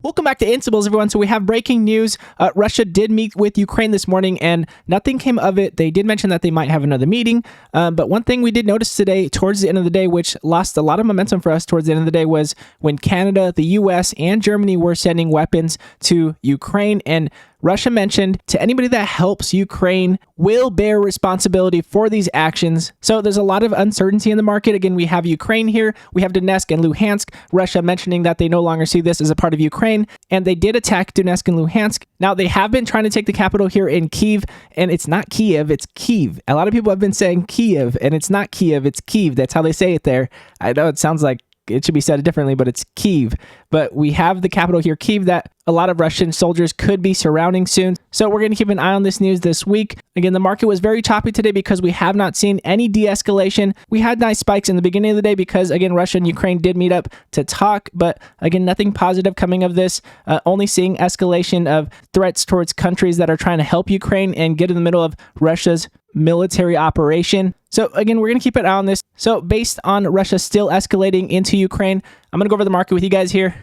Welcome back to Instables, everyone. So we have breaking news. Russia did meet with Ukraine this morning and nothing came of it. They did mention that they might have another meeting. But one thing we did notice today towards the end of the day, which lost a lot of momentum for us towards the end of the day, was when Canada, the US, and Germany were sending weapons to Ukraine. And Russia mentioned to anybody that helps Ukraine will bear responsibility for these actions. So there's a lot of uncertainty in the market. Again, we have Ukraine here. We have Donetsk and Luhansk. Russia mentioning that they no longer see this as a part of Ukraine. And they did attack Donetsk and Luhansk. Now, they have been trying to take the capital here in Kyiv. And it's not Kiev, it's Kyiv. A lot of people have been saying Kiev, and it's not Kiev, it's Kyiv. That's how they say it there. I know it sounds like it should be said differently, but it's Kyiv. But we have the capital here, Kyiv, that a lot of Russian soldiers could be surrounding soon. So we're going to keep an eye on this news this week. Again, the market was very choppy today because we have not seen any de-escalation. We had nice spikes in the beginning of the day because, again, Russia and Ukraine did meet up to talk. But again, nothing positive coming of this. Only seeing escalation of threats towards countries that are trying to help Ukraine and get in the middle of Russia's military operation. So again, we're going to keep an eye on this. So based on Russia still escalating into Ukraine, I'm going to go over the market with you guys here.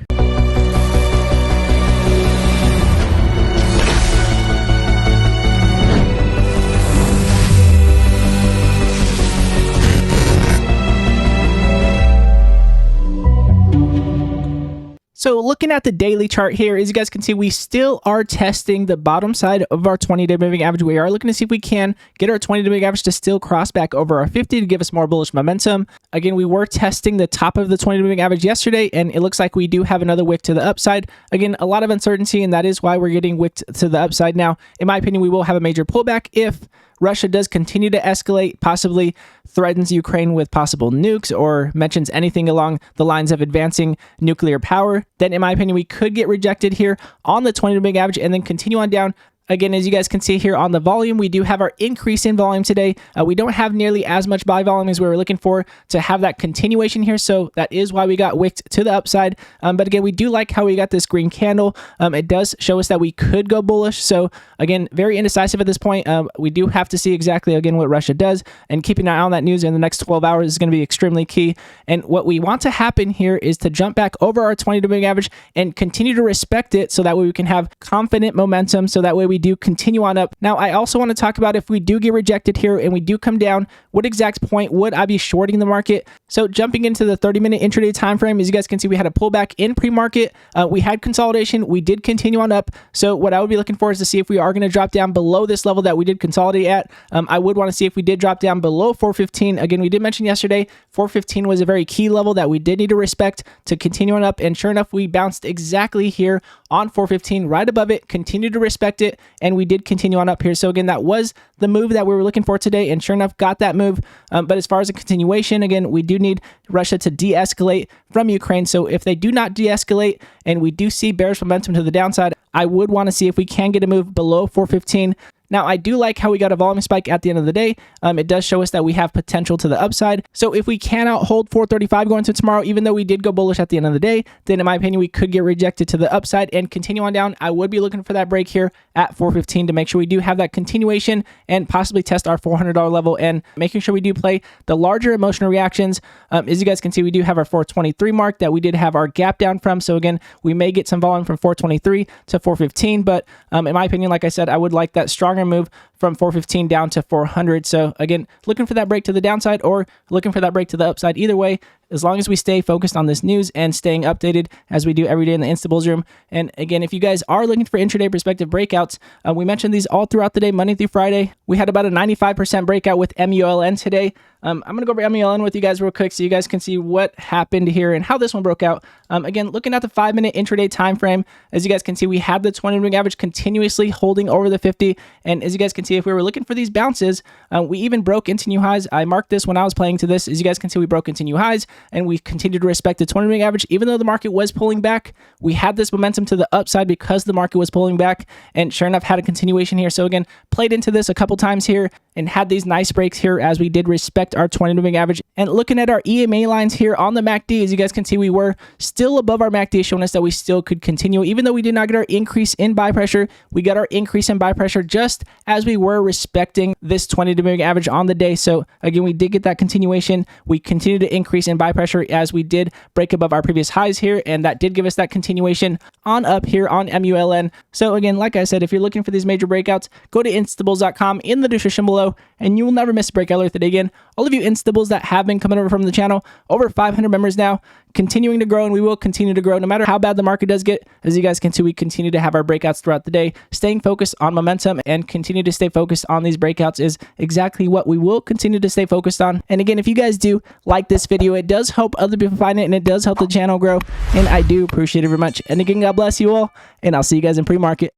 So looking at the daily chart here, as you guys can see, we still are testing the bottom side of our 20-day moving average. We are looking to see if we can get our 20-day moving average to still cross back over our 50 to give us more bullish momentum. Again, we were testing the top of the 20-day moving average yesterday, and it looks like we do have another wick to the upside. Again, a lot of uncertainty, and that is why we're getting wicked to the upside. Now, in my opinion, we will have a major pullback if Russia does continue to escalate, possibly threatens Ukraine with possible nukes or mentions anything along the lines of advancing nuclear power. Then, in my opinion, we could get rejected here on the 20-day moving average and then continue on down. Again, as you guys can see here on the volume, we do have our increase in volume today. We don't have nearly as much buy volume as we were looking for to have that continuation here. So that is why we got wicked to the upside. But again, we do like how we got this green candle. It does show us that we could go bullish. So again, very indecisive at this point. We do have to see exactly, again, what Russia does. And keeping an eye on that news in the next 12 hours is going to be extremely key. And what we want to happen here is to jump back over our 20-day moving average and continue to respect it so that way we can have confident momentum. So that way we do continue on up. Now, I also want to talk about if we do get rejected here and we do come down, what exact point would I be shorting the market? So jumping into the 30-minute intraday time frame, as you guys can see, we had a pullback in pre-market. We had consolidation. We did continue on up. So what I would be looking for is to see if we are going to drop down below this level that we did consolidate at. I would want to see if we did drop down below 415. Again, we did mention yesterday, 415 was a very key level that we did need to respect to continue on up. And sure enough, we bounced exactly here on 415, right above it, continued to respect it, and we did continue on up here. So again, that was the move that we were looking for today, and sure enough, got that move. But as far as a continuation, again, we do need Russia to de-escalate from Ukraine. So if they do not de-escalate and we do see bearish momentum to the downside, I would want to see if we can get a move below 415. Now, I do like how we got a volume spike at the end of the day. It does show us that we have potential to the upside. So if we cannot hold 435 going to tomorrow, even though we did go bullish at the end of the day, then in my opinion, we could get rejected to the upside and continue on down. I would be looking for that break here at 415 to make sure we do have that continuation and possibly test our $400 level and making sure we do play the larger emotional reactions. As you guys can see, we do have our 423 mark that we did have our gap down from. So again, we may get some volume from 423 to 415. But in my opinion, like I said, I would like that stronger move from 415 down to 400. So again, looking for that break to the downside or looking for that break to the upside. Either way, as long as we stay focused on this news and staying updated as we do every day in the Instables room. And again, if you guys are looking for intraday perspective breakouts, we mentioned these all throughout the day, Monday through Friday. We had about a 95% breakout with MULN today. I'm going to go over MULN with you guys real quick so you guys can see what happened here and how this one broke out. Again, looking at the 5-minute intraday time frame, as you guys can see, we have the 20-day moving average continuously holding over the 50. And as you guys can see, if we were looking for these bounces, we even broke into new highs. I marked this when I was playing to this. As you guys can see, we broke into new highs and we continued to respect the 20-day moving average. Even though the market was pulling back, we had this momentum to the upside because the market was pulling back, and sure enough, had a continuation here. So again, played into this a couple times here and had these nice breaks here as we did respect our 20-day moving average. And looking at our EMA lines here on the MACD, as you guys can see, we were still above our MACD, showing us that we still could continue. Even though we did not get our increase in buy pressure, we got our increase in buy pressure just as we were respecting this 20-day moving average on the day. So again, we did get that continuation. We continue to increase in buy pressure as we did break above our previous highs here, and that did give us that continuation on up here on MULN. So again, like I said, if you're looking for these major breakouts, go to instables.com in the description below, and you will never miss a breakout alert today. Again, all of you instables that have been coming over from the channel, over 500 members now, continuing to grow, and we will continue to grow no matter how bad the market does get. As you guys can see, we continue to have our breakouts throughout the day. Staying focused on momentum and continue to stay focused on these breakouts is exactly what we will continue to stay focused on. And again, if you guys do like this video, it does help other people find it, and it does help the channel grow, and I do appreciate it very much. And again, God bless you all, and I'll see you guys in pre-market.